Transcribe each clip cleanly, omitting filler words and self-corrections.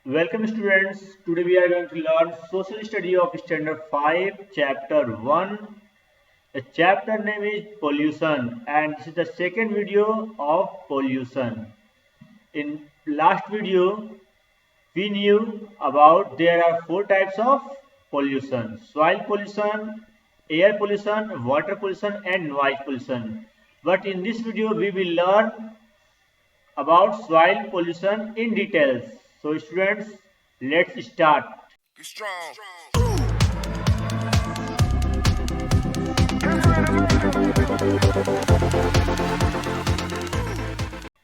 Welcome students. Today we are going to learn social study of standard 5 chapter 1. The chapter name is pollution and this is the second video of pollution. In last video we knew about there are four types of pollution: soil pollution, air pollution, water pollution and noise pollution. But in this video we will learn about soil pollution in details. So students, let's start. Be strong.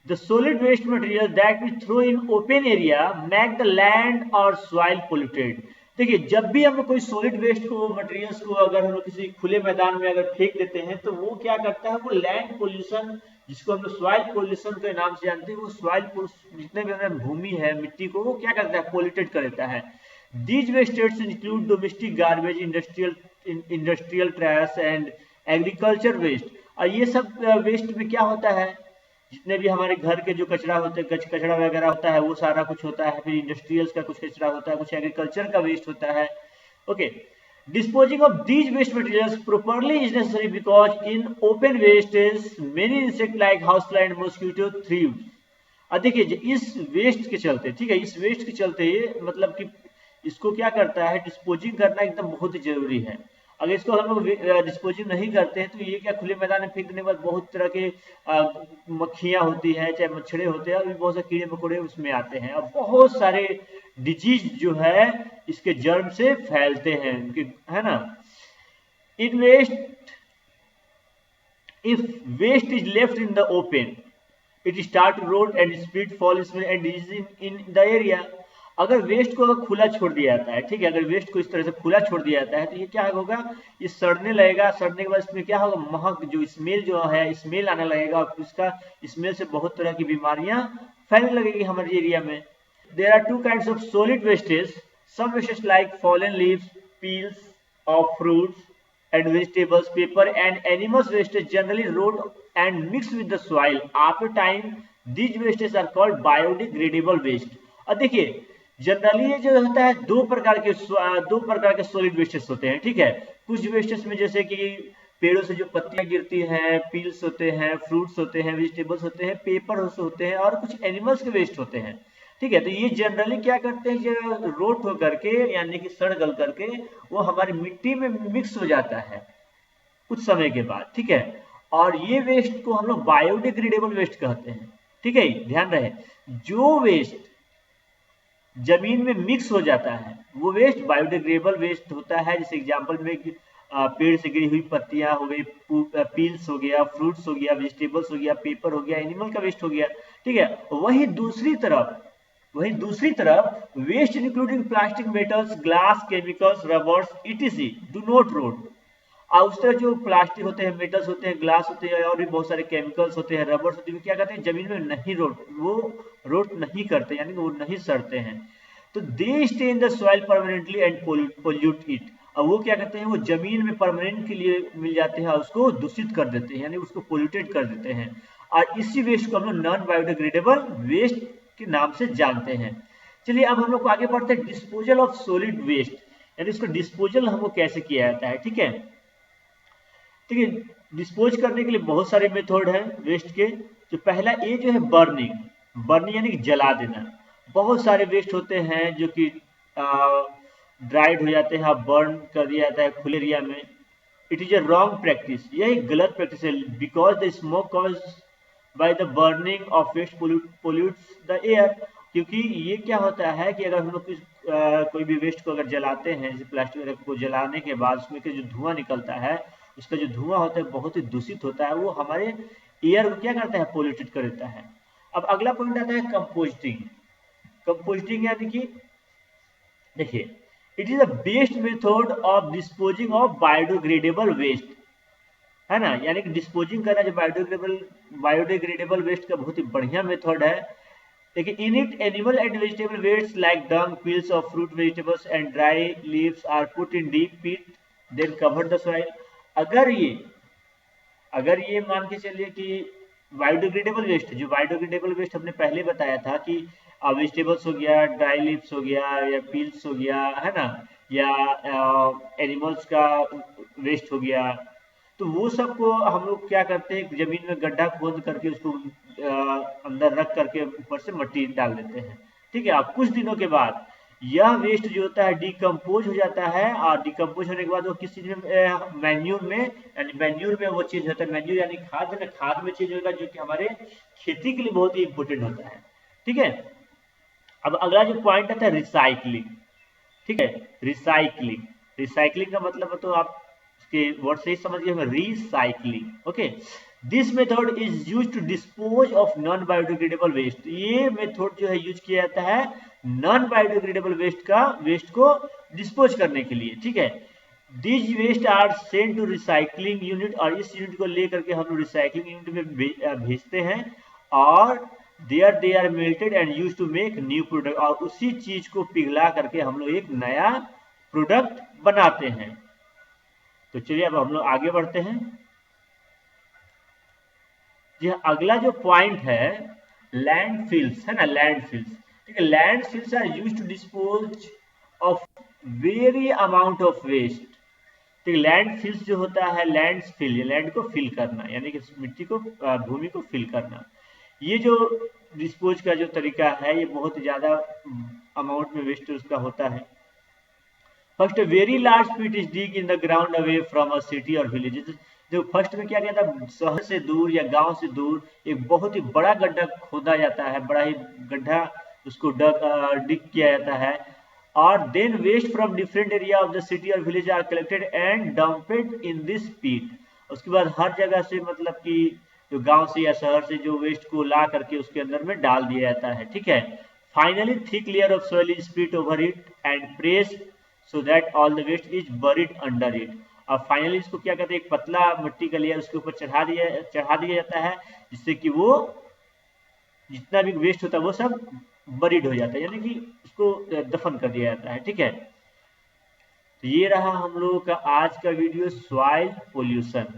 The solid waste material that we throw in open area make the land or soil polluted. देखिए, जब भी हम लोग कोई solid waste को materials को अगर हम लोग किसी खुले मैदान में अगर फेंक देते हैं तो वो क्या करता है, वो लैंड पोल्यूशन जिसको हम लोग सॉइल पोल्यूशन के नाम से जानते हैं, वो सॉइल जितने भी हमारे भूमि है, मिट्टी को वो क्या करता है, पोल्यूटेड कर देता है. These wastes include domestic garbage, industrial trash and agriculture waste. और ये सब वेस्ट में क्या होता है, जितने भी हमारे घर के जो कचरा होते हैं, कचरा वगैरह होता है, वो सारा कुछ होता है. फिर इंडस्ट्रियल्स का कुछ कचरा होता है, कुछ एग्रीकल्चर का वेस्ट होता है. Okay, disposing of these waste materials properly is necessary because in open wastes many insect like housefly and mosquito thrive. अब देखिए, इस वेस्ट के चलते, ठीक है, इस वेस्ट के चलते मतलब कि इसको क्या करता है, डिस्पोजिंग करना एकदम बहुत ही जरूरी है. अगर इसको हम लोग डिस्पोजिंग नहीं करते हैं तो ये क्या खुले मैदान में फेंक देने के बाद बहुत तरह के मक्खियां होती है, चाहे मच्छरे होते हैं, और भी बहुत सारे कीड़े मकोड़े उसमें आते हैं और बहुत सारे डिजीज जो है इसके जर्म से फैलते हैं, है ना. इन waste, if waste is left in the open, it start to rot and spread fall smell and disease in the area. अगर वेस्ट को अगर खुला छोड़ दिया जाता है, ठीक है, अगर वेस्ट को इस तरह से खुला छोड़ दिया जाता है तो ये क्या होगा, ये सड़ने लगेगा. सड़ने के बाद इसमें क्या होगा, महक जो स्मेल जो है, स्मेल आने लगेगा और उसका स्मेल से बहुत तरह की बीमारियां फैलने लगेगी हमारे एरिया में. There are two kinds of solid wastage. Some wastage like fallen leaves, peels of fruits and vegetables, paper and animals wastes generally rot and mix with the soil. After time, these wastes are called biodegradable waste. अब देखिए, generally ये जो होता है दो प्रकार के solid wastes होते हैं, ठीक है. कुछ वेस्टेस में जैसे कि पेड़ों से जो पत्तियां गिरती हैं, पील्स होते हैं, फ्रूट्स होते हैं, वेजिटेबल्स होते हैं, पेपर होते हैं और कुछ एनिमल्स के वेस्ट होते हैं, ठीक है. तो ये जनरली क्या करते हैं, जो रोट हो करके यानी कि सड़ गल करके वो हमारी मिट्टी में मिक्स हो जाता है कुछ समय के बाद, ठीक है. और ये वेस्ट को हम लोग बायोडिग्रेडेबल वेस्ट कहते हैं, ठीक है. ध्यान रहे, जो वेस्ट जमीन में मिक्स हो जाता है वो वेस्ट बायोडिग्रेडेबल वेस्ट होता है. जैसे एग्जांपल में पेड़ से गिरी हुई पत्तियां हो गई, पील्स हो गया, फ्रूट्स हो गया, वेजिटेबल्स हो गया, पेपर हो गया, एनिमल का वेस्ट हो गया, ठीक है. वहीं दूसरी तरफ waste including plastic, metals, glass, chemicals, rubbers etc do not rot. और उस तरह जो प्लास्टिक होते हैं, मेटल्स होते हैं, ग्लास होते हैं और भी बहुत सारे केमिकल्स होते हैं, रबर्स होते हैं, क्या कहते हैं, जमीन में नहीं रोट नहीं करते, यानी कि वो नहीं सड़ते हैं. तो they stay in the soil permanently and pollute it. अब वो क्या कहते हैं, वो जमीन में परमानेंट के लिए मिल जाते हैं और उसको दूषित कर देते हैं, यानी उसको पोल्यूटेड कर देते हैं. और इसी वेस्ट को हम लोग नॉन बायोडिग्रेडेबल वेस्ट के नाम से जानते हैं. चलिए अब हम लोग को आगे बढ़ते हैं. डिस्पोजल ऑफ सॉलिड वेस्ट, यानी इसको डिस्पोजल हमको कैसे किया जाता है, ठीक है. ठीक है, डिस्पोज करने के लिए बहुत सारे मेथड हैं वेस्ट के. जो पहला ये जो है बर्निंग यानी कि जला देना. बहुत सारे वेस्ट होते हैं जो कि ड्राइड हो जाते हैं, बर्न कर दिया जाता है खुले एरिया में. It is a wrong practice, यह एक गलत प्रैक्टिस है. Because the smoke cause by the burning of waste pollutes the air. क्योंकि ये क्या होता है कि अगर हम लोग कोई भी वेस्ट को अगर जलाते हैं, जैसे प्लास्टिक वगैरह को जलाने के बाद उसमें के जो धुआं निकलता है, उसका जो धुआं होता है बहुत ही दूषित होता है, वो हमारे एयर को क्या करता है, पोल्यूटेड कर देता है. अब अगला पॉइंट आता है कंपोस्टिंग यानी कि देखिए, it is the best method of disposing of biodegradable waste, है ना. यानी कि डिस्पोजिंग करना जो बायोडिग्रेडेबल वेस्ट का बहुत ही बढ़िया मेथड है. देखिए, in it animal and vegetable waste like dung, peels of fruit, vegetables and dry leaves are put in deep pit then cover the soil. अगर ये मान के चलिए कि बायोडिग्रेडेबल वेस्ट हमने पहले बताया था कि वेजिटेबल्स हो गया, ड्राई लीव्स हो गया, या पील्स हो गया, है ना, या एनिमल्स का वेस्ट हो गया, तो वो सब को हम लोग क्या करते हैं, जमीन में गड्ढा खोद करके उसको अंदर रख करके ऊपर से मिट्टी डाल देते हैं। ठीक है, अब कुछ दिनों के बाद यह वेस्ट जो होता है डिकम्पोज हो जाता है, और डिकम्पोज होने के बाद वो किस चीज में, मैन्यूर में, यानी मैन्यूर में वो चेंज होता है। मैन्यूर यानी खाद है ना, खाद में चेंज होगा, जो कि हमारे खेती के लिए बहुत ही इंपॉर्टेंट होता है। ठीक है, अब अगला जो पॉइंट आता है रिसाइकलिंग। ठीक है, रिसाइकलिंग, रिसाइकलिंग का मतलब तो आप इसके वर्ड से ही समझ गए, recycling. Okay, this method is use to dispose of non biodegradable waste. ये मेथड जो है यूज किया जाता है नॉन बायोडिग्रेडेबल वेस्ट को डिस्पोज करने के लिए। ठीक है, this waste are send to recycling unit, और इस यूनिट को लेकर के हम लोग रिसाइकलिंग यूनिट में भेजते हैं, और there they are melted and use to make new product, और उसी चीज को पिघला करके हम लोग एक नया प्रोडक्ट बनाते हैं। तो चलिए अब हम लोग आगे बढ़ते हैं। जी हाँ, अगला जो पॉइंट है लैंडफिल्स, है ना, लैंडफिल्स। ठीक है, landfills are used to dispose of very amount of waste. तो लैंडफिल्स जो होता है, लैंडफिल, लैंड को फिल करना, यानी कि मिट्टी को, भूमि को फिल करना। ये जो डिस्पोज का जो तरीका है, ये बहुत ज्यादा अमाउंट में वेस्ट उसका होता है। First very large pit is dig in the ground away from a city और विलेजेस। जो फर्स्ट में क्या किया था, शहर से दूर या गांव से दूर एक बहुत ही बड़ा गड्ढा खोदा जाता है, बड़ा ही गड्ढा उसको डिग किया जाता है, और then waste from different area of the city और village are collected and dumped in this pit. उसके बाद हर जगह से, मतलब कि जो गांव से या शहर से जो वेस्ट को ला करके उसके अंदर में डाल दिया जाता है। ठीक है, finally thick layer of soil is split over it and pressed so that all the waste is buried under it। और फाइनली इसको क्या कहते हैं, एक पतला मिट्टी का लेयर उसके ऊपर चढ़ा दिया जाता है, जिससे कि वो जितना भी वेस्ट होता है वो सब बरीड हो जाता है, यानी कि उसको दफन कर दिया जाता है। ठीक है, तो ये रहा हम लोगों का आज का वीडियो, सॉइल पोल्यूशन।